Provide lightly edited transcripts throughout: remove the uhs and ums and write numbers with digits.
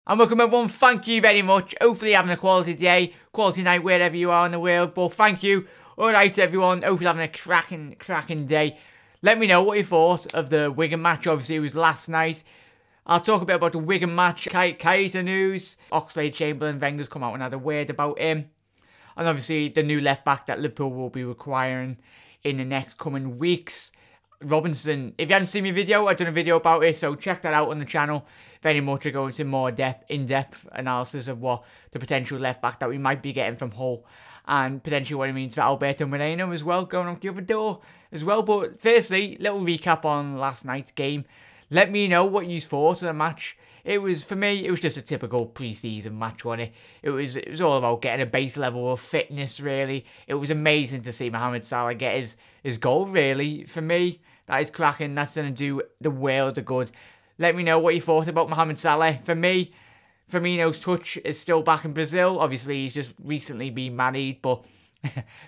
And welcome everyone, thank you very much. Hopefully you're having a quality day, quality night, wherever you are in the world. But thank you. Alright everyone, hopefully having a cracking day. Let me know what you thought of the Wigan match. Obviously it was last night. I'll talk a bit about the Wigan match. Keita news. Oxlade-Chamberlain, Wenger's come out and had a word about him. And obviously the new left back that Liverpool will be requiring in the next coming weeks. Robertson, if you haven't seen my video, I've done a video about it, so check that out on the channel. Very much I go into more in-depth analysis of what the potential left back that we might be getting from Hull, and potentially what it means for Alberto Moreno as well, going out the other door as well. But firstly, little recap on last night's game. Let me know what you thought of the match. It was, for me, it was just a typical pre-season match, wasn't it? It was all about getting a base level of fitness, really. It was amazing to see Mohamed Salah get his goal, really. For me, that is cracking. That's going to do the world of good. Let me know what you thought about Mohamed Salah. For me, Firmino's touch is still back in Brazil. Obviously, he's just recently been married, but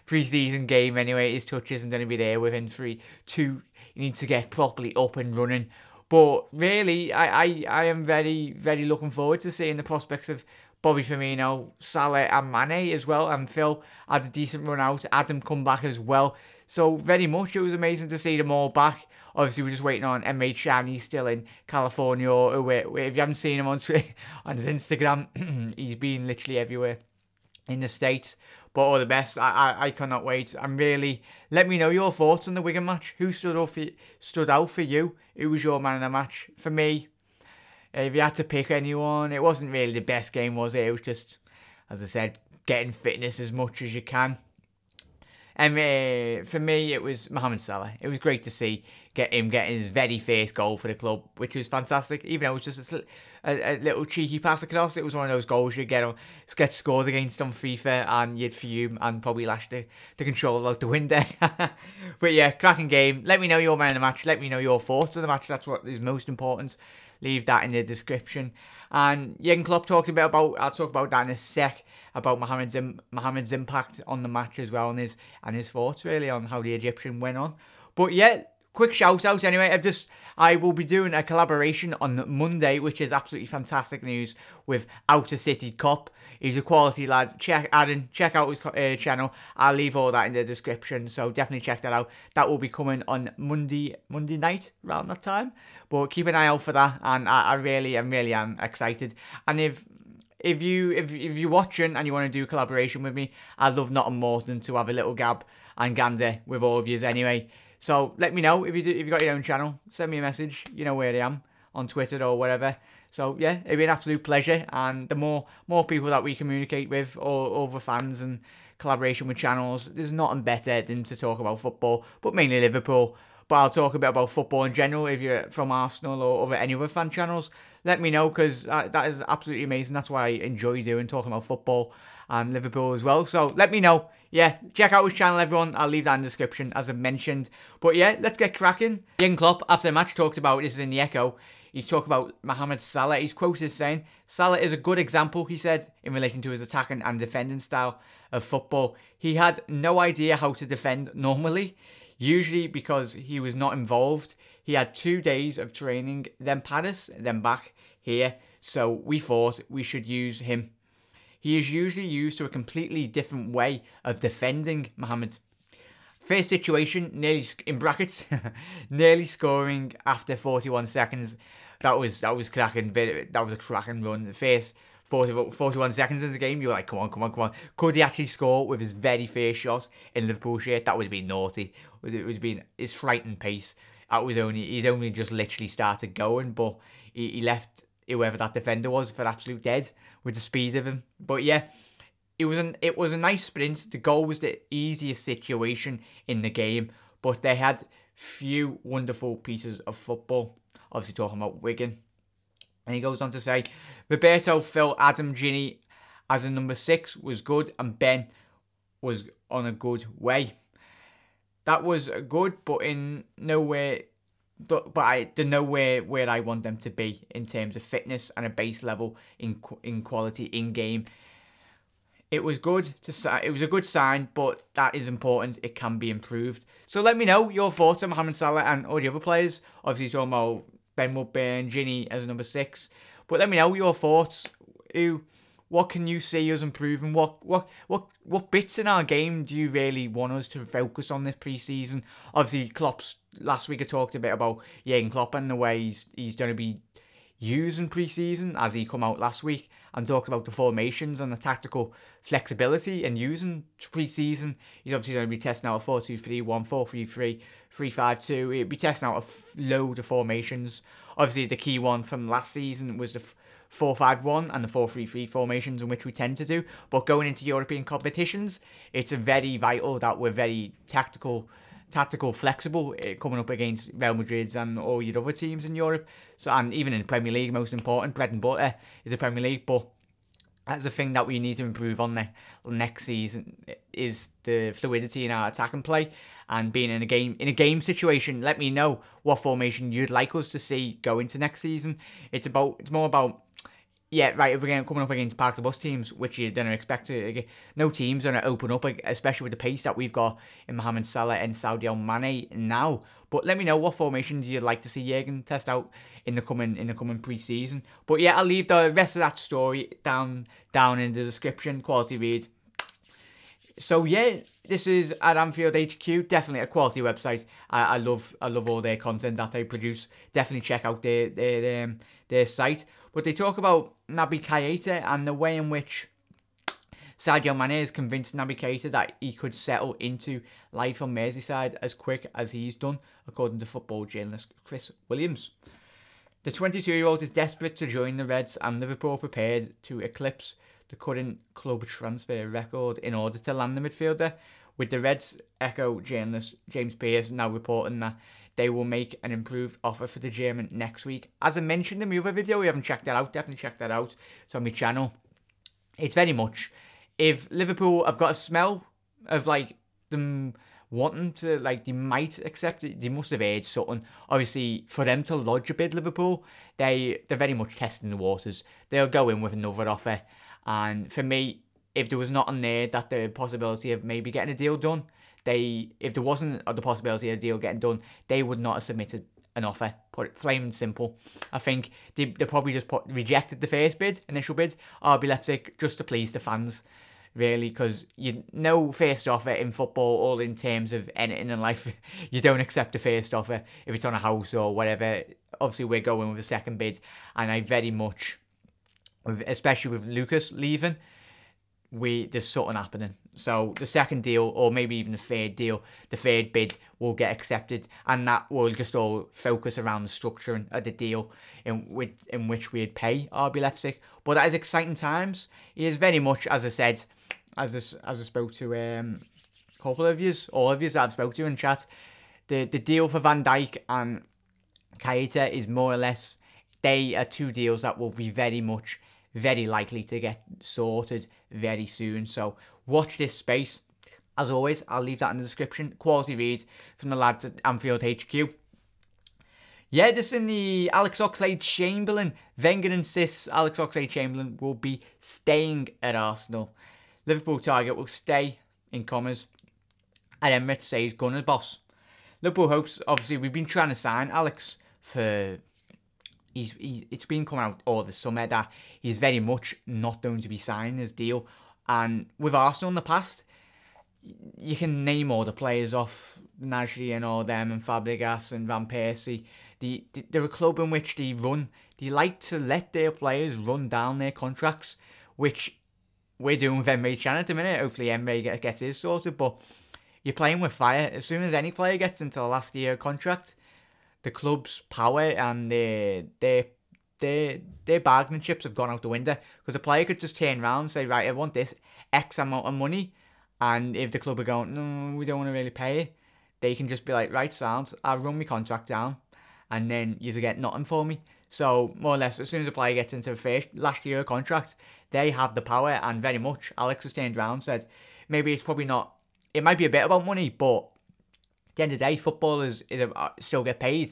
pre-season game anyway, his touch isn't going to be there within 2. He needs to get properly up and running. But really, I am very, very looking forward to seeing the prospects of Bobby Firmino, Salah and Mané as well. And Phil had a decent run out. Adam come back as well. So very much, it was amazing to see them all back. Obviously, we're just waiting on M.H. Shan. He's still in California. If you haven't seen him on Twitter, on his Instagram, he's been literally everywhere in the States. But all the best. I cannot wait. I'm really... Let me know your thoughts on the Wigan match. Who stood out for you? Who was your man of the match? For me, if you had to pick anyone, it wasn't really the best game, was it? It was just, as I said, getting fitness as much as you can. And for me, it was Mohamed Salah. It was great to see him getting his very first goal for the club, which was fantastic. Even though it was just a little cheeky pass across, it was one of those goals you get scored against on FIFA, and you'd fume and probably lash the controller out the window. But yeah, cracking game. Let me know your man of the match. Let me know your thoughts of the match. That's what is most important. Leave that in the description. And Jurgen Klopp talked a bit about, I'll talk about that in a sec, about Mohamed's impact on the match as well, and his thoughts really on how the Egyptian went on. But yeah, quick shout out anyway. I will be doing a collaboration on Monday, which is absolutely fantastic news, with Outta City Cop. He's a quality lad. Check out his channel. I'll leave all that in the description, so definitely check that out. That will be coming on Monday night around that time. But keep an eye out for that, and I really am excited. And if you're watching and you want to do a collaboration with me, I'd love nothing more than to have a little gab and gander with all of yous anyway. So let me know if you got your own channel. Send me a message. You know where I am on Twitter or whatever. So yeah, it'd be an absolute pleasure. And the more people that we communicate with, or other fans and collaboration with channels, there's nothing better than to talk about football, but mainly Liverpool. But I'll talk a bit about football in general. If you're from Arsenal or any other fan channels, let me know, because that is absolutely amazing. That's what I enjoy doing, talking about football and Liverpool as well. So let me know. Yeah, check out his channel, everyone. I'll leave that in the description, as I mentioned. But yeah, let's get cracking. Jurgen Klopp, after the match, talked about, this is in the Echo, he's talked about Mohamed Salah. He's quoted as saying, "Salah is a good example," he said, in relation to his attacking and defending style of football. He had no idea how to defend normally, usually because he was not involved. He had 2 days of training, then Paris, then back here, so we thought we should use him. He is usually used to a completely different way of defending Mohamed. First situation, nearly, in brackets, nearly scoring after 41 seconds. That was cracking. That was a cracking run. The first 41 seconds in the game, you were like, come on. Could he actually score with his very first shot in Liverpool shirt? That would have been naughty. It would have been his frightened pace. He'd only just literally started going, but he left whoever that defender was for absolute dead with the speed of him. But yeah, it was a nice sprint. The goal was the easiest situation in the game, but they had few wonderful pieces of football. Obviously talking about Wigan. And he goes on to say, Roberto, Phil, Adam, Ginny as a number 6 was good, and Ben was on a good way. That was good, but in nowhere. But they're nowhere where I want them to be in terms of fitness and a base level in quality in game. It was good it was a good sign, but that is important. It can be improved. So let me know your thoughts on Mohamed Salah and all the other players. Obviously, talking about Ben Woodburn, Ginny as a number 6. But let me know your thoughts. What can you see us improving? What bits in our game do you really want us to focus on this pre-season? Obviously, Klopp's last week I talked a bit about Jurgen Klopp and the way he's going to be using pre-season as he come out last week and talked about the formations and the tactical flexibility and using pre-season. He's obviously going to be testing out a 4-2-3-1, 4-3-3, 3-5-2. He'll be testing out a load of formations. Obviously, the key one from last season was the 4-5-1 and the 4-3-3 formations in which we tend to do. But going into European competitions, it's very vital that we're very tactical, flexible, coming up against Real Madrid's and all your other teams in Europe. So, and even in the Premier League, most important, bread and butter is the Premier League. But that's the thing that we need to improve on next season, is the fluidity in our attack and play. And being in a game situation, let me know what formation you'd like us to see go into next season. It's more about, yeah, right, if we're coming up against Park the Bus teams, which you don't expect to, no teams are going to open up, especially with the pace that we've got in Mohamed Salah and Sadio Mané now. But let me know what formations you'd like to see Jurgen test out in the coming pre-season. But yeah, I'll leave the rest of that story down in the description. Quality read. So yeah, this is at Anfield HQ, definitely a quality website. I love all their content that they produce. Definitely check out their site. But they talk about Naby Keita and the way in which Sadio Mané has convinced Naby Keita that he could settle into life on Merseyside as quick as he's done, according to football journalist Chris Williams. The 22-year-old is desperate to join the Reds, and Liverpool prepared to eclipse the current club transfer record in order to land the midfielder, with the Reds Echo journalist James Pearce now reporting that they will make an improved offer for the German next week. As I mentioned in my other video, we haven't checked that out, definitely check that out. It's on my channel. It's very much, if Liverpool have got a smell of like them wanting to, like, they might accept it, they must have heard something. Obviously, for them to lodge a bid, Liverpool, they're very much testing the waters. They'll go in with another offer. And for me, if there was not on there that the possibility of maybe getting a deal done, if there wasn't the possibility of a deal getting done, they would not have submitted an offer. Put it plain and simple. I think they probably just rejected the first initial bid, RB Leipzig, just to please the fans, really, because first offer in football, or in terms of anything in life, you don't accept the first offer if it's on a house or whatever. Obviously, we're going with a second bid, and I very much, especially with Lucas leaving, there's something happening. So the second deal, or maybe even the third bid will get accepted, and that will just all focus around the structure of the deal in which we'd pay RB Leipzig. But that is exciting times. He is very much, as I said, as I spoke to a couple of yous, all of yous I've spoke to in chat, the deal for Van Dijk and Keita is more or less, they are two deals that will be very likely to get sorted very soon. So watch this space. As always, I'll leave that in the description. Quality read from the lads at Anfield HQ. Yeah, this in the Alex Oxlade-Chamberlain. Wenger insists Alex Oxlade-Chamberlain will be staying at Arsenal. Liverpool target will stay, in commas, at Emirates, says Gunner boss. Liverpool hopes, obviously, we've been trying to sign Alex for... It's been coming out all the summer that he's very much not going to be signing his deal. And with Arsenal in the past, you can name all the players off, Nasri and all them, and Fabregas and Van Persie. They're a club in which they like to let their players run down their contracts, which we're doing with Emre Can at the minute. Hopefully Emre gets his sorted, but you're playing with fire. As soon as any player gets into the last year contract, the club's power and their bargaining chips have gone out the window, because a player could just turn around and say, right, I want this X amount of money, and if the club are going, no, we don't want to really pay it, they can just be like, right, sounds, I'll run my contract down, and then you get nothing for me. So more or less, as soon as a player gets into the last year contract, they have the power. And very much Alex has turned around and said, maybe it's probably not, it might be a bit about money, but at the end of the day, footballers still get paid.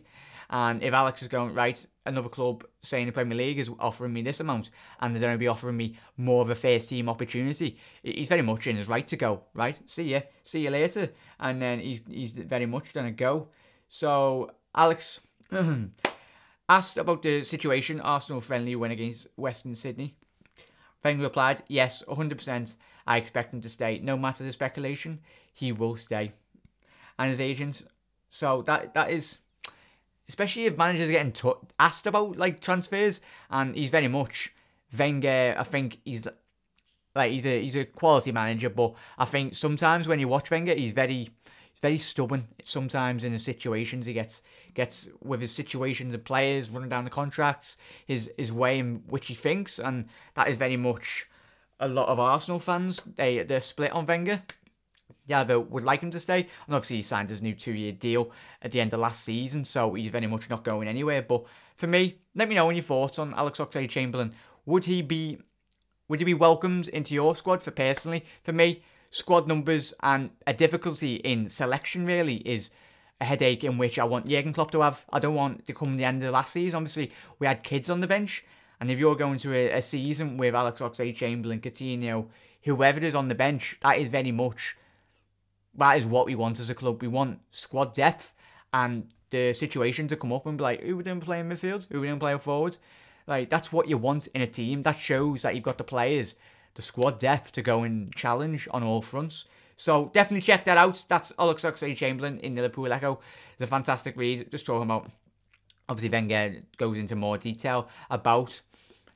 And if Alex is going, right, another club, say in the Premier League, is offering me this amount, and they're going to be offering me more of a first team opportunity, he's very much in his right to go, right? See you later. And then he's very much going to go. So Alex Asked about the situation, Arsenal friendly win against Western Sydney, Wenger replied, yes, 100%, I expect him to stay. No matter the speculation, he will stay. And his agent, so that is, especially if managers are getting asked about like transfers, and he's very much Wenger. I think he's a quality manager, but I think sometimes when you watch Wenger, he's very stubborn. Sometimes in the situations he gets with his situations and players running down the contracts, his way in which he thinks, and that is very much a lot of Arsenal fans. They're split on Wenger. Yeah, they would like him to stay, and obviously he signed his new 2-year deal at the end of last season, so he's very much not going anywhere. But for me, let me know your thoughts on Alex Oxlade-Chamberlain. Would he be welcomed into your squad? For me, squad numbers and a difficulty in selection really is a headache in which I want Jurgen Klopp to have. I don't want to come the end of last season. Obviously, we had kids on the bench, and if you're going to a season with Alex Oxlade-Chamberlain, Coutinho, whoever is on the bench, that is what we want as a club. We want squad depth and the situation to come up and be like, who would then play in midfield? Who would then play forward? Like, that's what you want in a team. That shows that you've got the players, the squad depth to go and challenge on all fronts. So definitely check that out. That's Alex Oxlade-Chamberlain in the Liverpool Echo. It's a fantastic read. Just talking about, obviously Wenger goes into more detail about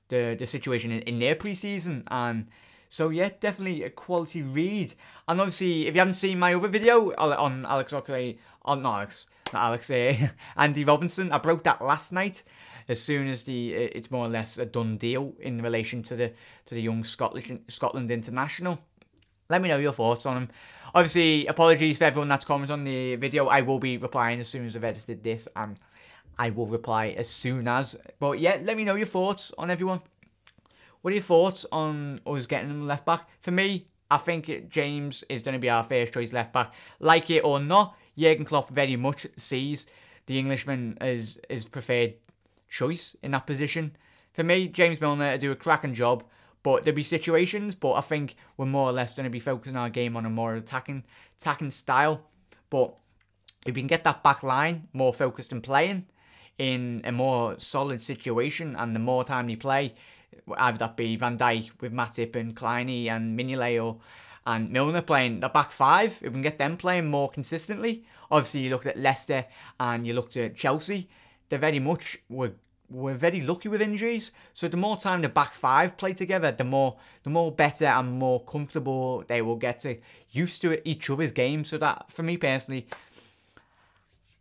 the situation in their pre-season, and so yeah, definitely a quality read. And obviously, if you haven't seen my other video on Andy Robertson, I broke that last night. As soon as it's more or less a done deal in relation to the young Scotland international. Let me know your thoughts on him. Obviously, apologies for everyone that's commented on the video. I will be replying as soon as I've edited this, and I will reply as soon as. But yeah, let me know your thoughts on everyone. What are your thoughts on us getting him left back? For me, I think James is going to be our first choice left back. Like it or not, Jurgen Klopp very much sees the Englishman as his preferred choice in that position. For me, James Milner do a cracking job, but there'll be situations, but I think we're more or less going to be focusing our game on a more attacking style. But if we can get that back line more focused and playing in a more solid situation, and the more time they play, either that be Van Dijk with Matip and Kleiny and Mignolet and Milner playing the back five, if we can get them playing more consistently. Obviously, you looked at Leicester and you looked at Chelsea. They very much were very lucky with injuries. So the more time the back five play together, the more better and more comfortable they will get used to each other's game. So that, for me personally,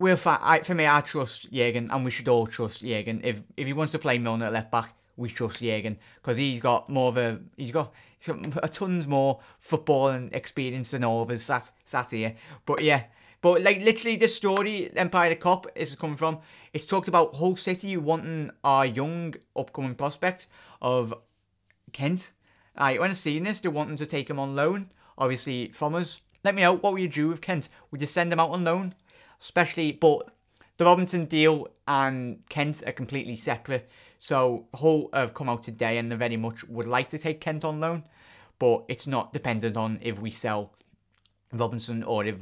I trust Jurgen, and we should all trust Jurgen. If he wants to play Milner at left back, we trust Jurgen, because he's got tons more footballing experience than all of us sat here. But yeah, like literally this story, Empire the Cop, is coming from. It's talked about Hull City wanting our young upcoming prospect of Kent. When I seen this, they're wanting to take him on loan, obviously from us. Let me know, what would you do with Kent? Would you send him out on loan? But the Robinson deal and Kent are completely separate. So Hull have come out today and they very much would like to take Kent on loan, but it's not dependent on if we sell Robinson or if,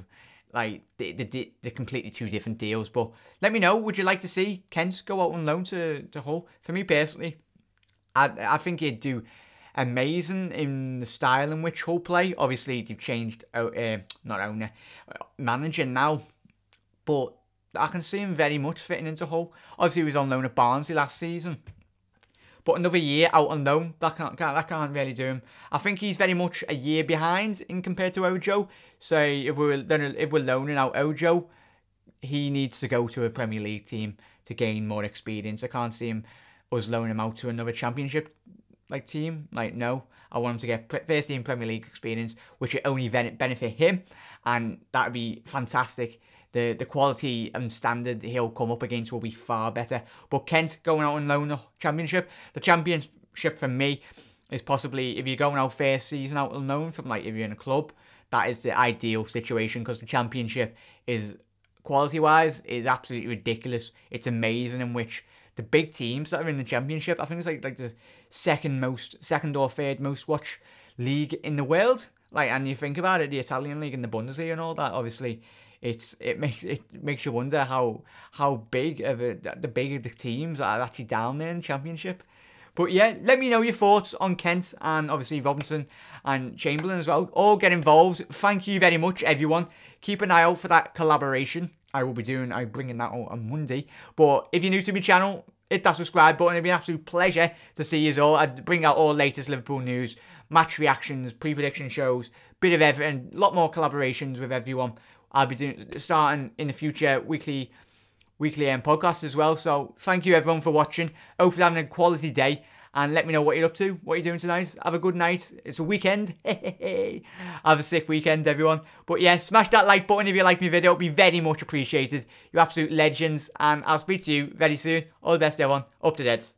like, they're completely two different deals. But let me know, would you like to see Kent go out on loan to Hull? For me personally, I think he'd do amazing in the style in which Hull play. Obviously, they've changed manager now, but I can see him very much fitting into Hull. Obviously, he was on loan at Barnsley last season, but another year out on loan, that can't really do him. I think he's very much a year behind in compared to Ojo. So if we're loaning out Ojo, he needs to go to a Premier League team to gain more experience. I can't see us loaning him out to another Championship team. No, I want him to get first team Premier League experience, which would only benefit him, and that would be fantastic. The quality and standard he'll come up against will be far better. But Kent going out on loan the Championship. The Championship for me is possibly, if you're going out first season out on loan from if you're in a club, that is the ideal situation, because the Championship is, quality-wise, is absolutely ridiculous. It's amazing in which the big teams that are in the Championship, I think it's like the second or third most watched league in the world. And you think about it, the Italian league and the Bundesliga and all that, obviously, it makes you wonder how big of the bigger the teams are actually down there in the Championship. But yeah, let me know your thoughts on Kent and obviously Robinson and Chamberlain as well. All get involved. Thank you very much, everyone. Keep an eye out for that collaboration. I'm bringing that out on Monday. But if you're new to my channel, hit that subscribe button. It'd be an absolute pleasure to see you all. I bring out all latest Liverpool news, match reactions, pre-prediction shows, bit of everything, a lot more collaborations with everyone. I'll be starting in the future weekly podcasts as well. So thank you everyone for watching. Hope you're having a quality day, and let me know what you're up to, what you're doing tonight. Have a good night. It's a weekend. Have a sick weekend, everyone. But yeah, smash that like button if you like my video. It'll be very much appreciated. You're absolute legends, and I'll speak to you very soon. All the best, everyone. Up to date.